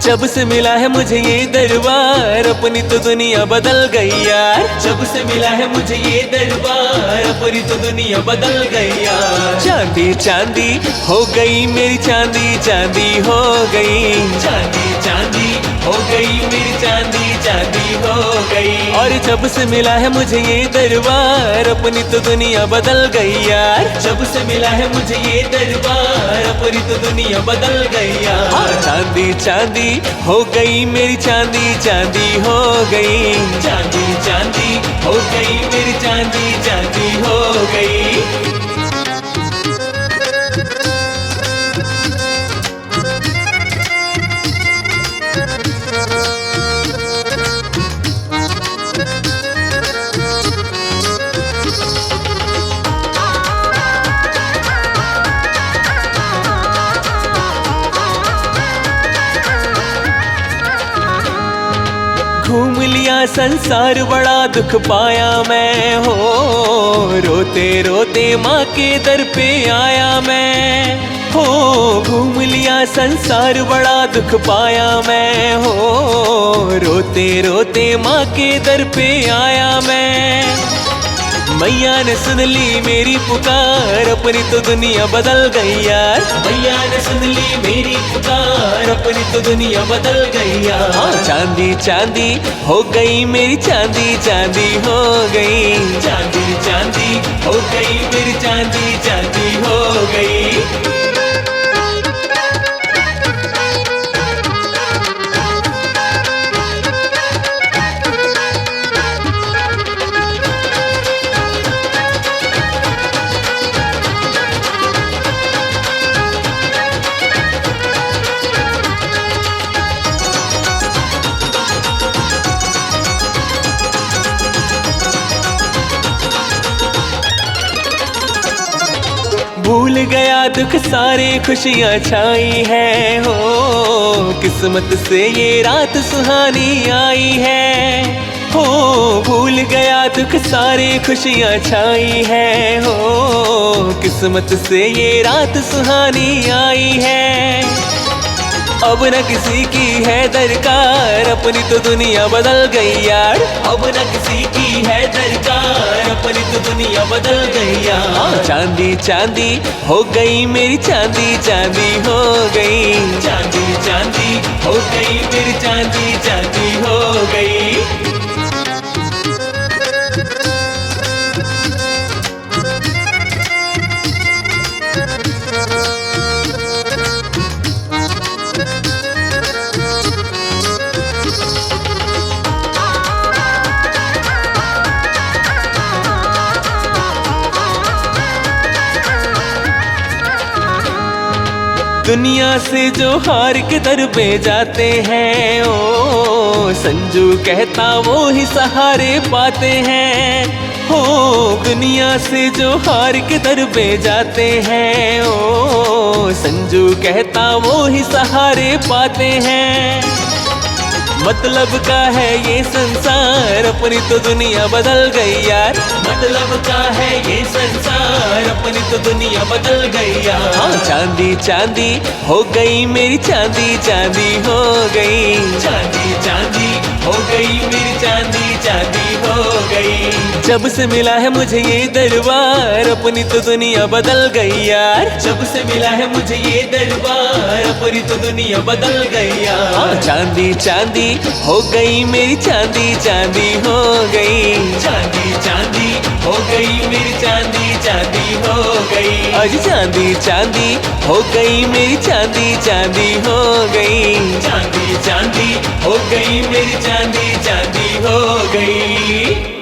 जब से मिला है मुझे ये दरबार, अपनी तो दुनिया बदल गई यार। जब से मिला है मुझे ये दरबार, अपनी तो दुनिया बदल गई यार। चांदी चांदी हो गई मेरी चांदी, चांदी हो गई। चांदी चांदी हो गई मेरी चांदी, चांदी हो गई। और जब से मिला है मुझे ये दरबार, अपनी तो दुनिया बदल गई यार। जब से मिला है मुझे ये दरबार, अपनी तो दुनिया बदल गई यार। चांदी चांदी हो गई मेरी चांदी, चांदी हो गई। चांदी चांदी हो गई मेरी चांदी, चांदी हो गई। घूम लिया संसार, बड़ा दुख पाया मैं हो। रोते रोते माँ के दर पे आया मैं हो। घूम लिया संसार, बड़ा दुख पाया मैं हो। रोते रोते माँ के दर पे आया मैं। मैया ने सुन ली मेरी पुकार, अपनी तो दुनिया बदल गई यार। मैया ने सुन ली मेरी पुकार, अपनी तो दुनिया बदल गई यार। चांदी चांदी हो गई मेरी चांदी, चांदी हो गई। चांदी चांदी हो गई मेरी चांदी, चांदी हो गई। भूल गया दुख सारे, खुशियाँ छाई है हो। किस्मत से ये रात सुहानी आई है हो। भूल गया दुख सारे, खुशियाँ छाई है हो। किस्मत से ये रात सुहानी आई है। अब न किसी की है दरकार, अपनी तो दुनिया बदल गई यार। अब न किसी की है दरकार, अपनी तो दुनिया बदल गई यार। चांदी चांदी हो गई मेरी चांदी, चांदी हो गई। चांदी चांदी हो गई मेरी चांदी, चांदी हो गई। दुनिया से जो हार के दर पे जाते हैं ओ, संजू कहता वो ही सहारे पाते हैं हो। दुनिया से जो हार के दर पे जाते हैं ओ, संजू कहता वो ही सहारे पाते हैं। मतलब का है ये संसार, अपनी तो दुनिया बदल गई यार। मतलब का है ये संसार, अपनी तो दुनिया बदल गई यार। चांदी चांदी हो गई मेरी चांदी, चांदी हो गई। चांदी चांदी हो गई मेरी चांदी, चांदी हो गई। जब से मिला है मुझे ये दरबार, अपनी तो दुनिया बदल गई यार। जब से मिला है मुझे ये दरबार, अपनी तो दुनिया बदल गई यार। चांदी चांदी हो गई मेरी चांदी, चांदी हो गई। चांदी चांदी हो गई मेरी चांदी, चांदी हो गई। आज चांदी चांदी हो गई मेरी चांदी, चांदी हो गई। चांदी चांदी हो गई मेरी चांदी, चांदी हो गई।